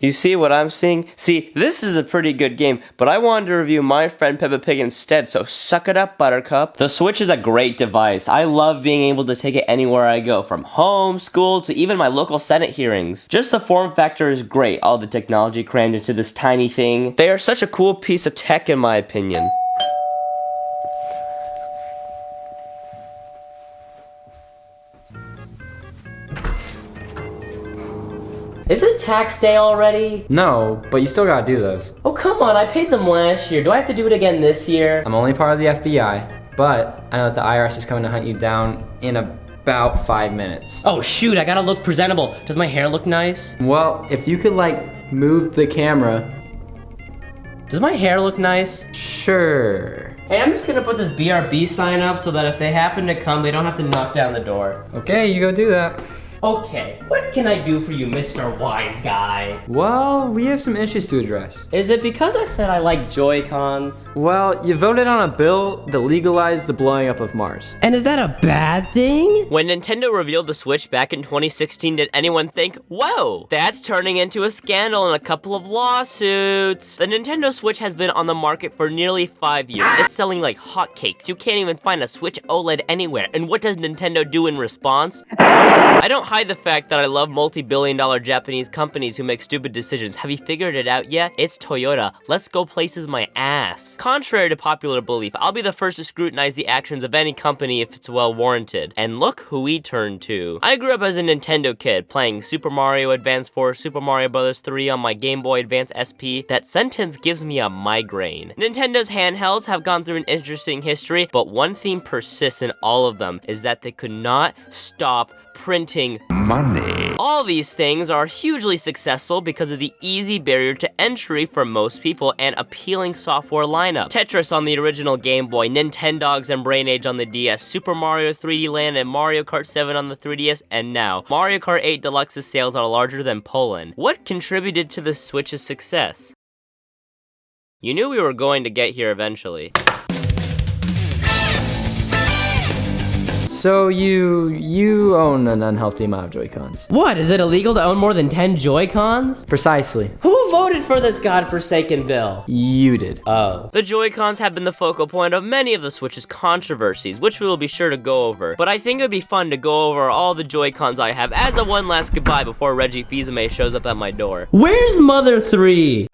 You see what I'm seeing? See, this is a pretty good game, but I wanted to review My Friend Peppa Pig instead, so suck it up, Buttercup. The Switch is a great device. I love being able to take it anywhere I go, from home, school, to even my local Senate hearings. Just the form factor is great, all the technology crammed into this tiny thing. They are such a cool piece of tech in my opinion. Is it tax day already? No, but you still gotta do those. Oh, come on, I paid them last year. Do I have to do it again this year? I'm only part of the FBI, but I know that the IRS is coming to hunt you down in about 5 minutes. Oh shoot, I gotta look presentable. Does my hair look nice? Well, if you could like move the camera. Does my hair look nice? Sure. Hey, I'm just gonna put this BRB sign up so that if they happen to come, they don't have to knock down the door. Okay, you go do that. Okay, what can I do for you, Mr. Wise Guy? Well, we have some issues to address. Is it because I said I like Joy-Cons? Well, you voted on a bill that legalized the blowing up of Mars. And is that a bad thing? When Nintendo revealed the Switch back in 2016, did anyone think, whoa, that's turning into a scandal and a couple of lawsuits? The Nintendo Switch has been on the market for nearly 5 years. It's selling like hotcakes. You can't even find a Switch OLED anywhere. And what does Nintendo do in response? I don't hide the fact that I love multi-billion-dollar Japanese companies who make stupid decisions. Have you figured it out yet? It's Toyota. Let's go places my ass. Contrary to popular belief, I'll be the first to scrutinize the actions of any company if it's well warranted. And look who we turned to. I grew up as a Nintendo kid, playing Super Mario Advance 4, Super Mario Bros. 3 on my Game Boy Advance SP. That sentence gives me a migraine. Nintendo's handhelds have gone through an interesting history, but one theme persists in all of them, is that they could not stop printing money. All these things are hugely successful because of the easy barrier to entry for most people and appealing software lineup. Tetris on the original Game Boy, Nintendogs and Brain Age on the DS, Super Mario 3D Land and Mario Kart 7 on the 3DS, and now, Mario Kart 8 Deluxe's sales are larger than Poland. What contributed to the Switch's success? You knew we were going to get here eventually. So you own an unhealthy amount of Joy-Cons. What, is it illegal to own more than 10 Joy-Cons? Precisely. Who voted for this godforsaken bill? You did. Oh. The Joy-Cons have been the focal point of many of the Switch's controversies, which we will be sure to go over. But I think it would be fun to go over all the Joy-Cons I have as a one last goodbye before Reggie Fils-Aimé shows up at my door. Where's Mother 3?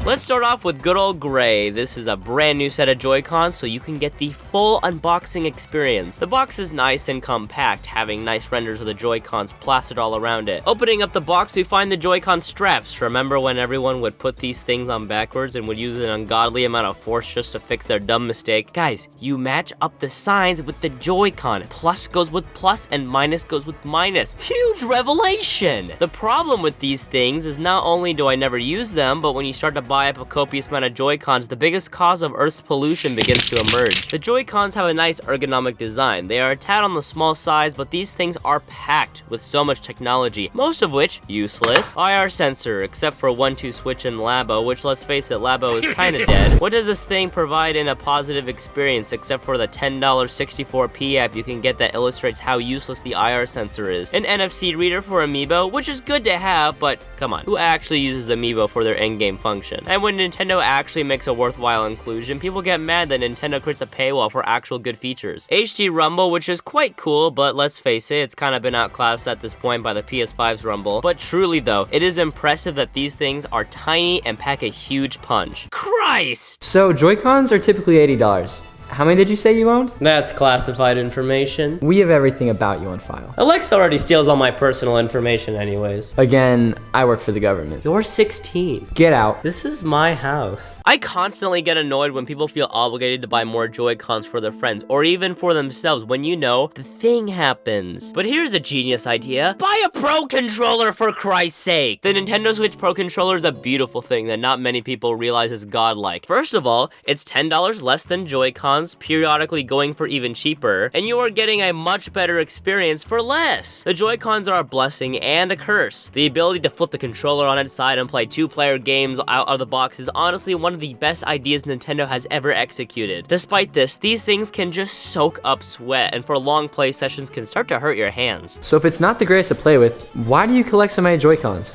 Let's start off with good old gray. This is a brand new set of Joy-Cons, so you can get the full unboxing experience. The box is nice and compact, having nice renders of the Joy-Cons plastered all around it. Opening up the box, we find the Joy-Con straps. Remember when everyone would put these things on backwards and would use an ungodly amount of force just to fix their dumb mistake? Guys, you match up the signs with the Joy-Con. Plus goes with plus and minus goes with minus. Huge revelation! The problem with these things is not only do I never use them, but when you start to buy up a copious amount of Joy-Cons, the biggest cause of Earth's pollution begins to emerge. The Joy-Cons have a nice ergonomic design. They are a tad on the small size, but these things are packed with so much technology, most of which useless. IR sensor, except for 1-2 switch and Labo, which let's face it, Labo is kinda dead. What does this thing provide in a positive experience except for the $10 64p app you can get that illustrates how useless the IR sensor is? An NFC reader for Amiibo, which is good to have, but come on, who actually uses Amiibo for their in-game function? And when Nintendo actually makes a worthwhile inclusion, people get mad that Nintendo creates a paywall for actual good features. HD Rumble, which is quite cool, but let's face it, it's kind of been outclassed at this point by the PS5's Rumble. But truly though, it is impressive that these things are tiny and pack a huge punch. Christ! So Joy-Cons are typically $80. How many did you say you owned? That's classified information. We have everything about you on file. Alexa already steals all my personal information anyways. Again, I work for the government. You're 16. Get out. This is my house. I constantly get annoyed when people feel obligated to buy more Joy-Cons for their friends, or even for themselves when you know the thing happens. But here's a genius idea. Buy a Pro Controller for Christ's sake! The Nintendo Switch Pro Controller is a beautiful thing that not many people realize is godlike. First of all, it's $10 less than Joy-Cons, Joy-Cons, periodically going for even cheaper, and you are getting a much better experience for less. The Joy-Cons are a blessing and a curse. The ability to flip the controller on its side and play 2-player games out of the box is honestly one of the best ideas Nintendo has ever executed. Despite this, these things can just soak up sweat, and for long play sessions can start to hurt your hands. So if it's not the greatest to play with, why do you collect so many Joy-Cons?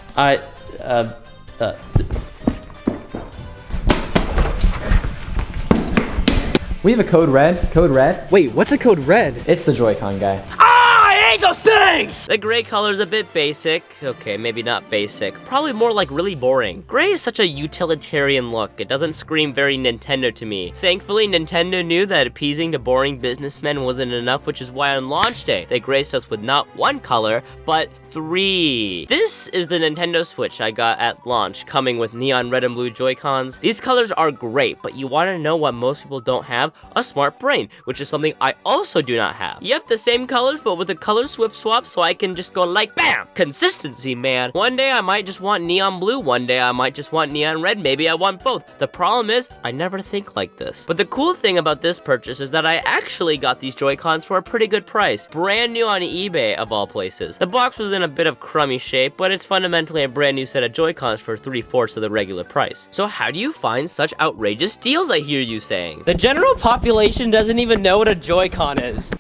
We have a code red. Code red? Wait, what's a code red? It's the Joy-Con guy. I hate those things! The gray color's a bit basic. Okay, maybe not basic. Probably more like really boring. Gray is such a utilitarian look. It doesn't scream very Nintendo to me. Thankfully, Nintendo knew that appeasing to boring businessmen wasn't enough, which is why on launch day, they graced us with not one color, but 3. This is the Nintendo Switch I got at launch, coming with neon red and blue Joy-Cons. These colors are great, but you want to know what most people don't have? A smart brain, which is something I also do not have. Yep, the same colors, but with a color swap so I can just go like BAM! Consistency, man. One day I might just want neon blue, one day I might just want neon red, maybe I want both. The problem is, I never think like this. But the cool thing about this purchase is that I actually got these Joy-Cons for a pretty good price. Brand new on eBay, of all places. The box was in a bit of crummy shape, but it's fundamentally a brand new set of Joy-Cons for 3/4 of the regular price. So how do you find such outrageous deals, I hear you saying? The general population doesn't even know what a Joy-Con is.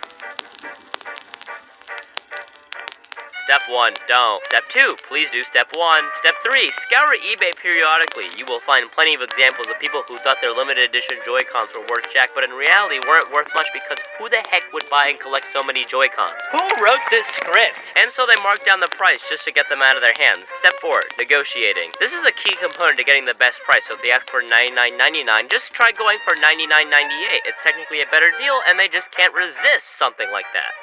Step 1, don't. Step 2, please do step 1. Step 3, scour eBay periodically. You will find plenty of examples of people who thought their limited edition Joy-Cons were worth jack, but in reality weren't worth much because who the heck would buy and collect so many Joy-Cons? Who wrote this script? And so they marked down the price just to get them out of their hands. Step 4, negotiating. This is a key component to getting the best price, so if they ask for $99.99, just try going for $99.98. It's technically a better deal, and they just can't resist something like that.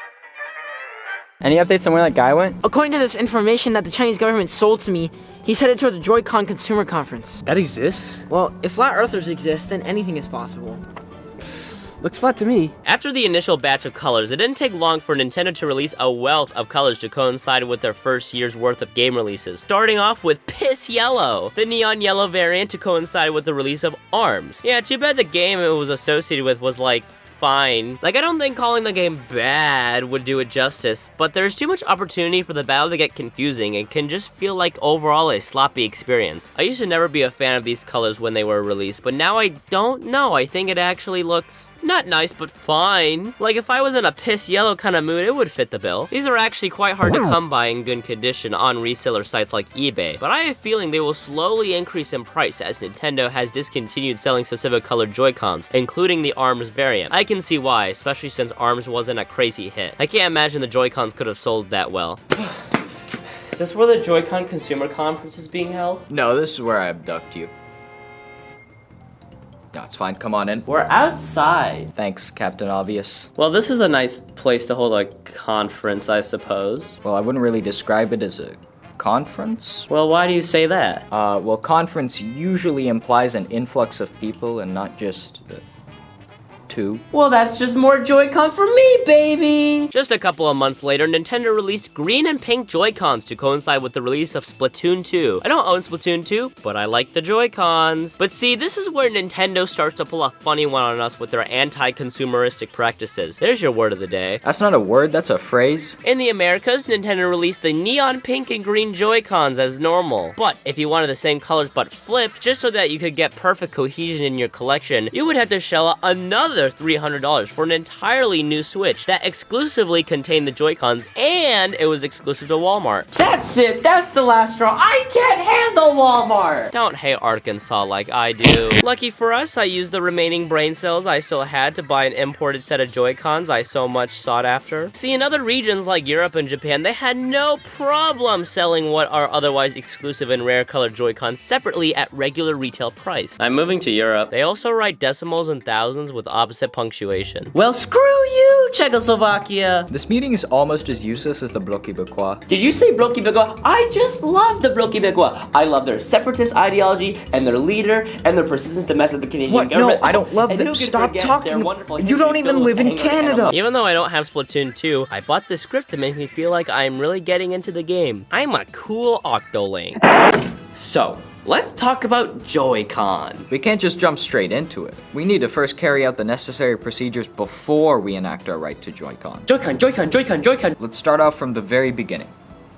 Any updates on where that guy went? According to this information that the Chinese government sold to me, he's headed towards the Joy-Con Consumer Conference. That exists? Well, if flat earthers exist, then anything is possible. Looks flat to me. After the initial batch of colors, it didn't take long for Nintendo to release a wealth of colors to coincide with their first year's worth of game releases. Starting off with Piss Yellow, the neon yellow variant to coincide with the release of ARMS. Yeah, too bad the game it was associated with was like fine. Like, I don't think calling the game bad would do it justice, but there's too much opportunity for the battle to get confusing and can just feel like overall a sloppy experience. I used to never be a fan of these colors when they were released, but now I don't know. I think it actually looks not nice, but fine. Like, if I was in a piss yellow kind of mood, it would fit the bill. These are actually quite hard to come by in good condition on reseller sites like eBay, but I have a feeling they will slowly increase in price as Nintendo has discontinued selling specific colored Joy-Cons, including the ARMS variant. I can see why, especially since ARMS wasn't a crazy hit. I can't imagine the Joy-Cons could have sold that well. Is this where the Joy-Con Consumer Conference is being held? No, this is where I abduct you. No, it's fine. Come on in. We're outside. Thanks, Captain Obvious. Well, this is a nice place to hold a conference, I suppose. Well, I wouldn't really describe it as a conference. Well, why do you say that? Well, conference usually implies an influx of people and not just two. Well, that's just more Joy-Con for me, baby! Just a couple of months later, Nintendo released green and pink Joy-Cons to coincide with the release of Splatoon 2. I don't own Splatoon 2, but I like the Joy-Cons. But see, this is where Nintendo starts to pull a funny one on us with their anti-consumeristic practices. There's your word of the day. That's not a word, that's a phrase. In the Americas, Nintendo released the neon pink and green Joy-Cons as normal. But if you wanted the same colors but flipped, just so that you could get perfect cohesion in your collection, you would have to shell out another $300 for an entirely new Switch that exclusively contained the Joy-Cons, and it was exclusive to Walmart. That's it. That's the last straw. I can't handle Walmart. Don't hate Arkansas like I do. Lucky for us, I used the remaining brain cells I still had to buy an imported set of Joy-Cons I so much sought after. See, in other regions like Europe and Japan, they had no problem selling what are otherwise exclusive and rare colored Joy-Cons separately at regular retail price. I'm moving to Europe. They also write decimals and thousands with opposite punctuation. Well, screw you, Czechoslovakia! This meeting is almost as useless as the Bloc Québécois. Did you say Bloc Québécois? I just love the Bloc Québécois. I love their separatist ideology and their leader and their persistence to mess with the Canadian government. No, I don't love them. Stop talking. You don't even live in Canada. Even though I don't have Splatoon 2, I bought this script to make me feel like I'm really getting into the game. I'm a cool Octoling. So, let's talk about Joy-Con. We can't just jump straight into it. We need to first carry out the necessary procedures before we enact our right to Joy-Con. Joy-Con, Joy-Con, Joy-Con, Joy-Con. Let's start off from the very beginning.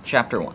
Chapter 1.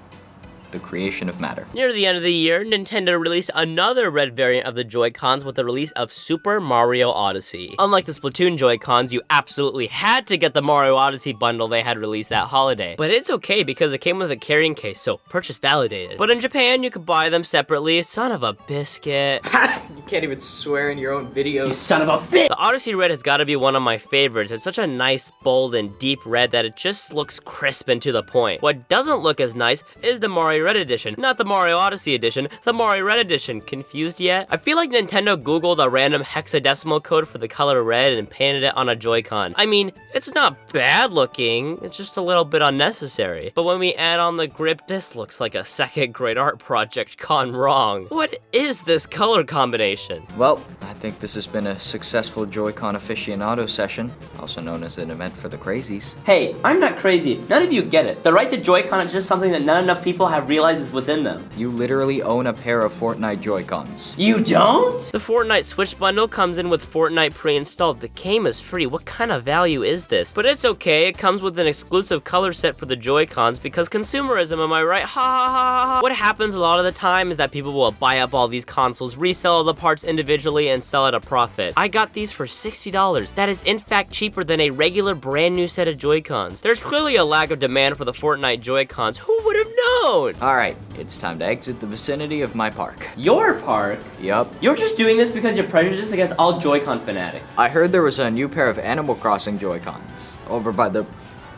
The creation of matter. Near the end of the year, Nintendo released another red variant of the Joy-Cons with the release of Super Mario Odyssey. Unlike the Splatoon Joy-Cons, you absolutely had to get the Mario Odyssey bundle they had released that holiday. But it's okay because it came with a carrying case, so purchase validated. But in Japan, you could buy them separately. Son of a biscuit. You can't even swear in your own videos. You son of a bitch! The Odyssey Red has got to be one of my favorites. It's such a nice, bold, and deep red that it just looks crisp and to the point. What doesn't look as nice is the Mario Red Edition. Not the Mario Odyssey Edition, the Mario Red Edition. Confused yet? I feel like Nintendo Googled a random hexadecimal code for the color red and painted it on a Joy-Con. I mean, it's not bad looking, it's just a little bit unnecessary. But when we add on the grip, this looks like a second grade art project gone wrong. What is this color combination? Well, I think this has been a successful Joy-Con aficionado session, also known as an event for the crazies. Hey, I'm not crazy. None of you get it. The right to Joy-Con is just something that not enough people have realized is within them. You literally own a pair of Fortnite Joy-Cons. You don't? The Fortnite Switch bundle comes in with Fortnite pre-installed. The game is free. What kind of value is this? But it's okay. It comes with an exclusive color set for the Joy-Cons because consumerism, am I right? Ha ha ha ha. What happens a lot of the time is that people will buy up all these consoles, resell all the parts individually, and sell at a profit. I got these for $60. That is in fact cheaper than a regular brand new set of Joy-Cons. There's clearly a lack of demand for the Fortnite Joy-Cons. Who would have known? Alright, it's time to exit the vicinity of my park. Your park? Yup. You're just doing this because you're prejudiced against all Joy-Con fanatics. I heard there was a new pair of Animal Crossing Joy-Cons over by the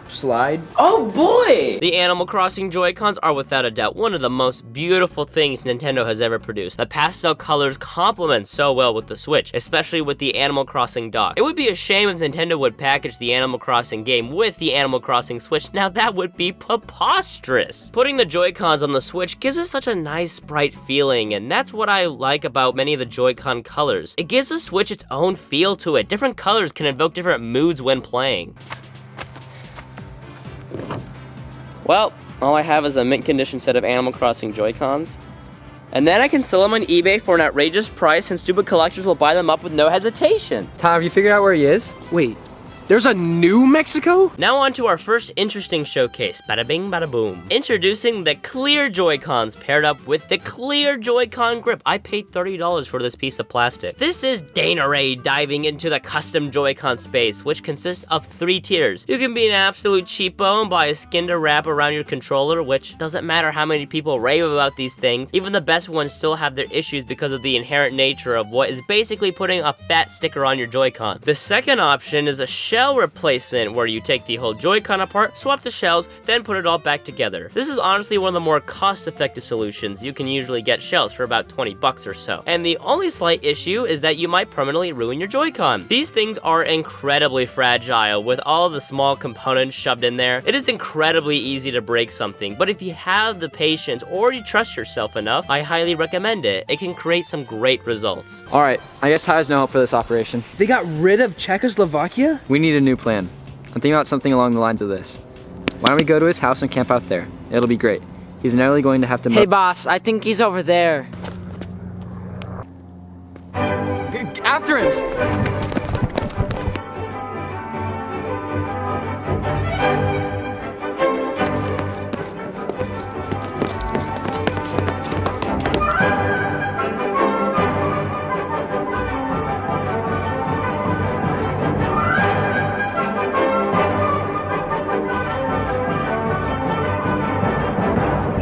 slide. Oh boy! The Animal Crossing Joy-Cons are without a doubt one of the most beautiful things Nintendo has ever produced. The pastel colors complement so well with the Switch, especially with the Animal Crossing dock. It would be a shame if Nintendo would package the Animal Crossing game with the Animal Crossing Switch. Now that would be preposterous. Putting the Joy-Cons on the Switch gives it such a nice, bright feeling, and that's what I like about many of the Joy-Con colors. It gives the Switch its own feel to it. Different colors can evoke different moods when playing. Well, all I have is a mint condition set of Animal Crossing Joy-Cons. And then I can sell them on eBay for an outrageous price and stupid collectors will buy them up with no hesitation. Tom, have you figured out where he is? Wait, there's a new Mexico? Now on to our first interesting showcase. Bada bing, bada boom. Introducing the clear Joy-Cons paired up with the clear Joy-Con grip. I paid $30 for this piece of plastic. This is Danerade diving into the custom Joy-Con space, which consists of 3 tiers. You can be an absolute cheapo and buy a skin to wrap around your controller, which doesn't matter how many people rave about these things. Even the best ones still have their issues because of the inherent nature of what is basically putting a fat sticker on your Joy-Con. The second option is a shell replacement where you take the whole Joy-Con apart, swap the shells, then put it all back together. This is honestly one of the more cost-effective solutions. You can usually get shells for about 20 bucks or so. And the only slight issue is that you might permanently ruin your Joy-Con. These things are incredibly fragile with all of the small components shoved in there. It is incredibly easy to break something, but if you have the patience or you trust yourself enough, I highly recommend it. It can create some great results. Alright, I guess Ty has no hope for this operation. They got rid of Czechoslovakia? We need a new plan. I'm thinking about something along the lines of this. Why don't we go to his house and camp out there? It'll be great. He's nearly going to have to Hey boss, I think he's over there. After him!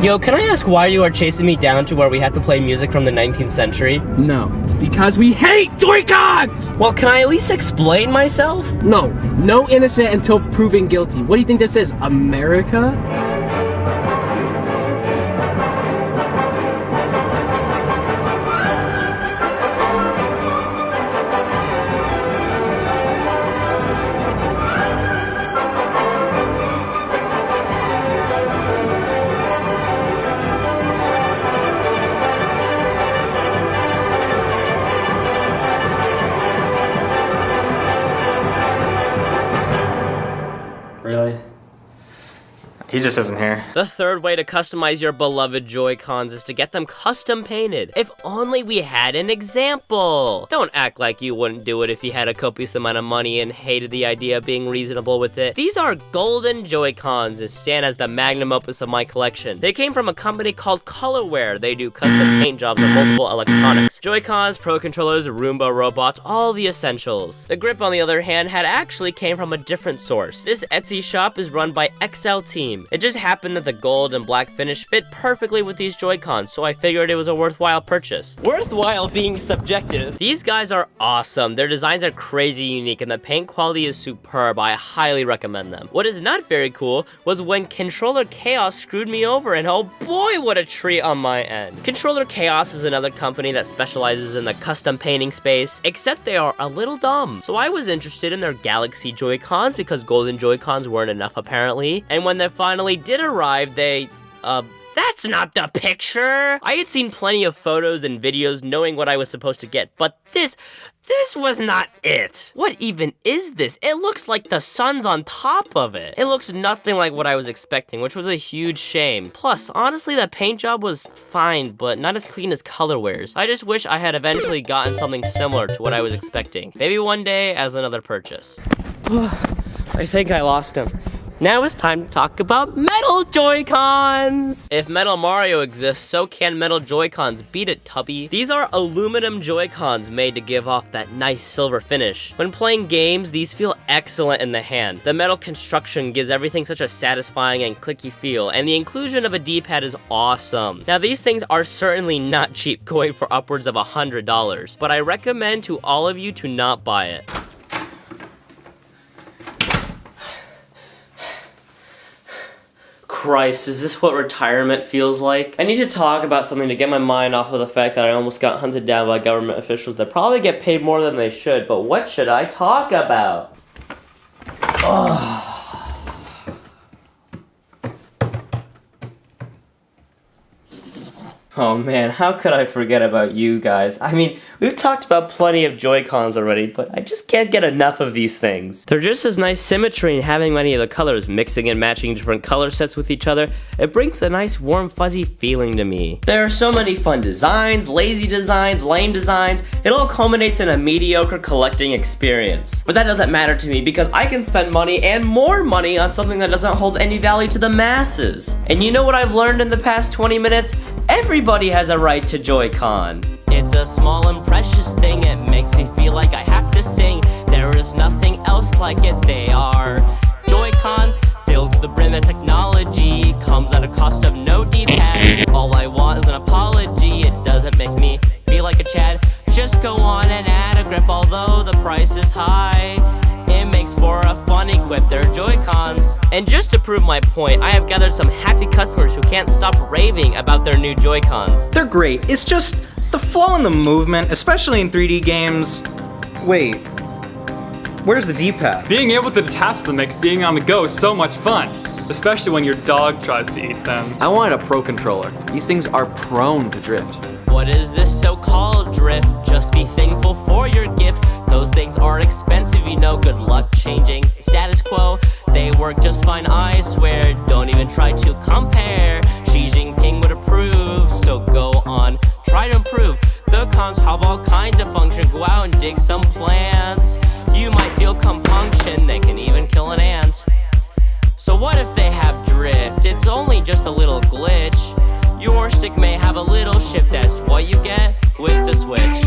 Yo, can I ask why you are chasing me down to where we have to play music from the 19th century? No, it's because we hate Joy-Cons! Well, can I at least explain myself? No innocent until proven guilty. What do you think this is, America? He just isn't here. The third way to customize your beloved Joy-Cons is to get them custom painted. If only we had an example. Don't act like you wouldn't do it if you had a copious amount of money and hated the idea of being reasonable with it. These are golden Joy-Cons and stand as the magnum opus of my collection. They came from a company called Colorware. They do custom paint jobs on multiple electronics. Joy-Cons, Pro Controllers, Roomba robots, all the essentials. The grip, on the other hand, actually came from a different source. This Etsy shop is run by XL Team. It just happened that the gold and black finish fit perfectly with these Joy-Cons, so I figured it was a worthwhile purchase. Worthwhile being subjective. These guys are awesome. Their designs are crazy unique and the paint quality is superb. I highly recommend them. What is not very cool was when Controller Chaos screwed me over, and oh boy, what a treat on my end. Controller Chaos is another company that specializes in the custom painting space, except they are a little dumb. So I was interested in their Galaxy Joy-Cons because golden Joy-Cons weren't enough apparently, and when they finally did arrive, they, that's not the picture! I had seen plenty of photos and videos knowing what I was supposed to get, but this was not it. What even is this? It looks like the sun's on top of it. It looks nothing like what I was expecting, which was a huge shame. Plus, honestly, the paint job was fine, but not as clean as Colorware's. I just wish I had eventually gotten something similar to what I was expecting. Maybe one day as another purchase. I think I lost him. Now it's time to talk about metal Joy-Cons! If Metal Mario exists, so can metal Joy-Cons. Beat it, Tubby. These are aluminum Joy-Cons made to give off that nice silver finish. When playing games, these feel excellent in the hand. The metal construction gives everything such a satisfying and clicky feel, and the inclusion of a D-pad is awesome. Now, these things are certainly not cheap, going for upwards of $100, but I recommend to all of you to not buy it. Christ, is this what retirement feels like? I need to talk about something to get my mind off of the fact that I almost got hunted down by government officials that probably get paid more than they should, but what should I talk about? Oh. Oh man, how could I forget about you guys? I mean, we've talked about plenty of Joy-Cons already, but I just can't get enough of these things. They're just as nice symmetry and having many of the colors, mixing and matching different color sets with each other. It brings a nice warm fuzzy feeling to me. There are so many fun designs, lazy designs, lame designs. It all culminates in a mediocre collecting experience. But that doesn't matter to me because I can spend money and more money on something that doesn't hold any value to the masses. And you know what I've learned in the past 20 minutes? Everybody has a right to Joy-Con. It's a small and precious thing, it makes me feel like I have to sing. There is nothing else like it, they are Joy-Cons, filled to the brim of technology, comes at a cost of no D-pad. All I want is an apology, it doesn't make me feel like a Chad. Just go on and add a grip, although the price is high. It makes for a fun equip, they're Joy-Cons. And just to prove my point, I have gathered some happy customers who can't stop raving about their new Joy-Cons. They're great, it's just the flow and the movement, especially in 3D games. Wait, where's the D-pad? Being able to detach them makes being on the go so much fun, especially when your dog tries to eat them. I wanted a Pro Controller. These things are prone to drift. What is this so-called drift? Just be thankful for your gift. Those things are expensive, you know, good luck changing status quo. They work just fine, I swear. Don't even try to compare. Xi Jinping would approve, so go on, try to improve. The cons have all kinds of function. Go out and dig some plants. You might feel compunction, they can even kill an ant. So what if they have drift? It's only just a little glitch. Your stick may have a little shift, that's what you get with the Switch.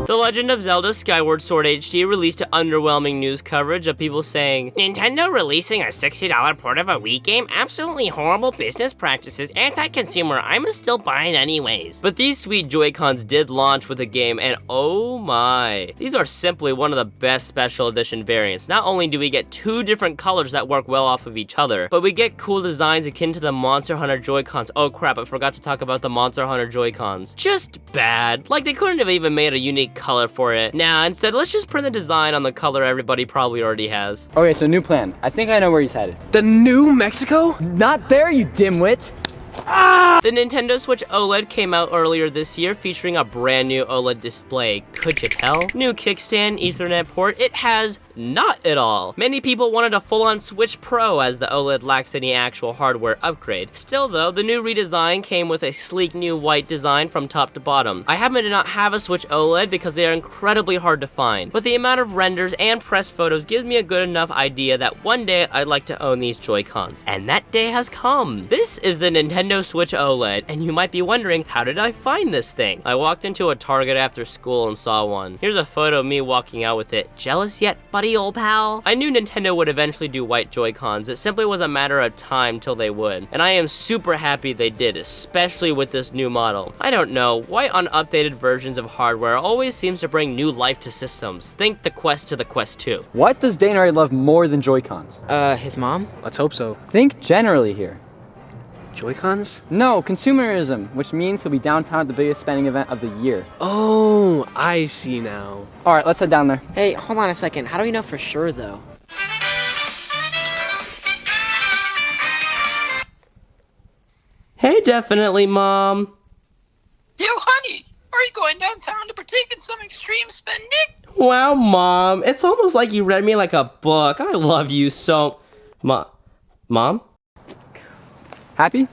The Legend of Zelda Skyward Sword HD released underwhelming news coverage of people saying, Nintendo releasing a $60 port of a Wii game? Absolutely horrible business practices, anti-consumer, I'ma still buy it anyways. But these sweet Joy-Cons did launch with the game, and oh my. These are simply one of the best special edition variants. Not only do we get two different colors that work well off of each other, but we get cool designs akin to the Monster Hunter Joy-Cons. Oh crap, I forgot to talk about the Monster Hunter Joy-Cons. Just bad. Like, they couldn't have even made a unique color for it. Nah, instead, let's just print the design on the color everybody probably already has. Okay, so new plan. I think I know where he's headed. The New Mexico? Not there, you dimwit! The Nintendo Switch OLED came out earlier this year featuring a brand new OLED display. Could you tell? New kickstand, Ethernet port, it has not at all. Many people wanted a full-on Switch Pro as the OLED lacks any actual hardware upgrade. Still though, the new redesign came with a sleek new white design from top to bottom. I happen to not have a Switch OLED because they are incredibly hard to find, but the amount of renders and press photos gives me a good enough idea that one day I'd like to own these Joy-Cons. And that day has come. This is the Nintendo Switch OLED, and you might be wondering, how did I find this thing? I walked into a Target after school and saw one. Here's a photo of me walking out with it. Jealous yet, buddy, old pal? I knew Nintendo would eventually do white Joy-Cons. It simply was a matter of time till they would. And I am super happy they did, especially with this new model. I don't know, white on updated versions of hardware always seems to bring new life to systems. Think the Quest to the Quest 2. What does Danerade love more than Joy-Cons? His mom? Let's hope so. Think generally here. Joy-Cons? No, consumerism, which means he'll be downtown at the biggest spending event of the year. Oh, I see now. All right, let's head down there. Hey, hold on a second. How do we know for sure, though? Hey, definitely, Mom. Yo, honey, are you going downtown to partake in some extreme spending? Wow, Mom, it's almost like you read me like a book. I love you so... Mom? Happy?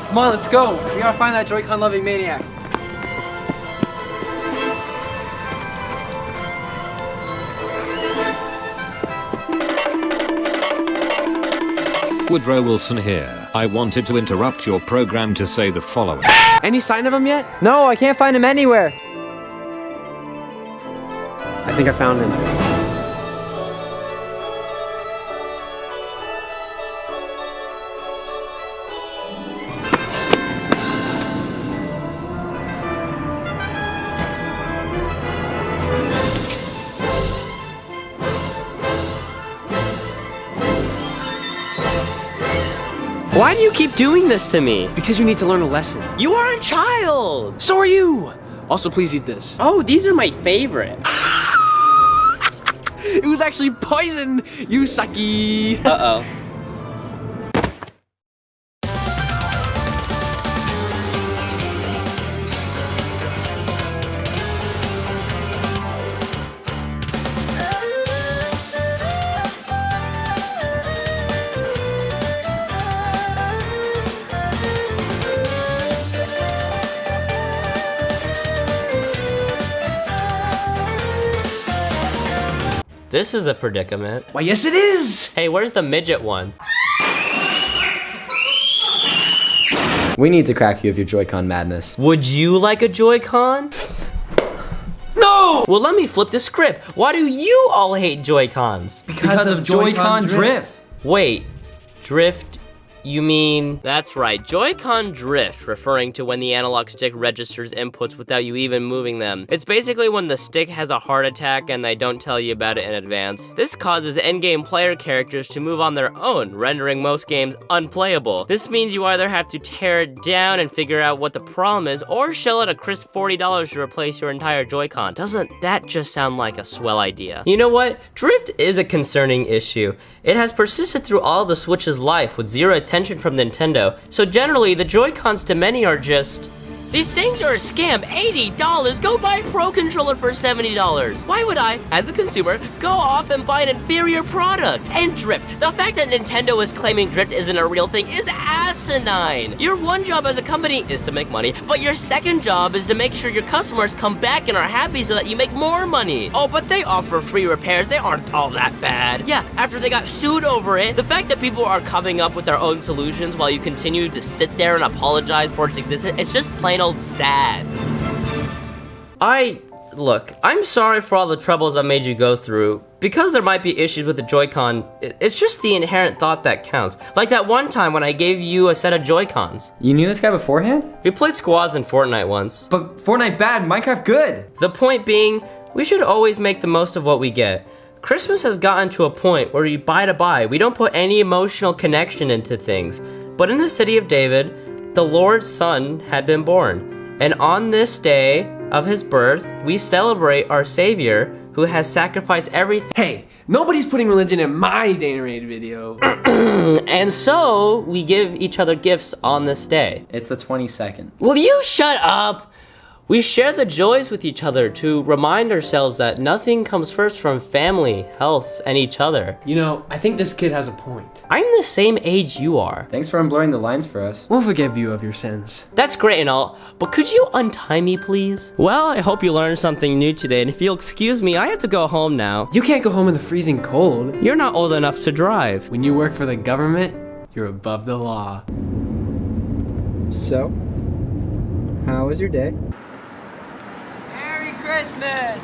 Come on, let's go. We gotta find that Joy-Con loving maniac. Woodrow Wilson here. I wanted to interrupt your program to say the following. Any sign of him yet? No, I can't find him anywhere. I think I found him. Why do you keep doing this to me? Because you need to learn a lesson. You are a child! So are you! Also, please eat this. Oh, these are my favorite. It was actually poison, you sucky! Uh-oh. This is a predicament. Why, yes it is! Hey, where's the midget one? We need to crack you of your Joy-Con madness. Would you like a Joy-Con? No! Well, let me flip the script. Why do you all hate Joy-Cons? Because of Joy-Con drift. Wait, drift? You mean... That's right, Joy-Con drift, referring to when the analog stick registers inputs without you even moving them. It's basically when the stick has a heart attack and they don't tell you about it in advance. This causes endgame player characters to move on their own, rendering most games unplayable. This means you either have to tear it down and figure out what the problem is, or shell out a crisp $40 to replace your entire Joy-Con. Doesn't that just sound like a swell idea? You know what? Drift is a concerning issue. It has persisted through all the Switch's life with zero attention from Nintendo, so generally the Joy-Cons to many are just... These things are a scam, $80, go buy a Pro Controller for $70. Why would I, as a consumer, go off and buy an inferior product? And drift, the fact that Nintendo is claiming drift isn't a real thing is asinine. Your one job as a company is to make money, but your second job is to make sure your customers come back and are happy so that you make more money. Oh, but they offer free repairs, they aren't all that bad. Yeah, after they got sued over it, the fact that people are coming up with their own solutions while you continue to sit there and apologize for its existence, it's just plain old sad. Look, I'm sorry for all the troubles I made you go through. Because there might be issues with the Joy-Con, it's just the inherent thought that counts. Like that one time when I gave you a set of Joy-Cons. You knew this guy beforehand? We played squads in Fortnite once. But Fortnite bad, Minecraft good. The point being, we should always make the most of what we get. Christmas has gotten to a point where we buy to buy. We don't put any emotional connection into things. But in the city of David, the Lord's Son had been born, and on this day of his birth, we celebrate our Savior who has sacrificed everything. Hey, nobody's putting religion in my Danerade video. And so, we give each other gifts on this day. It's the 22nd. Will you shut up? We share the joys with each other to remind ourselves that nothing comes first from family, health, and each other. You know, I think this kid has a point. I'm the same age you are. Thanks for unblurring the lines for us. We'll forgive you of your sins. That's great and all, but could you untie me, please? Well, I hope you learned something new today, and if you'll excuse me, I have to go home now. You can't go home in the freezing cold. You're not old enough to drive. When you work for the government, you're above the law. So, how was your day? Merry Christmas!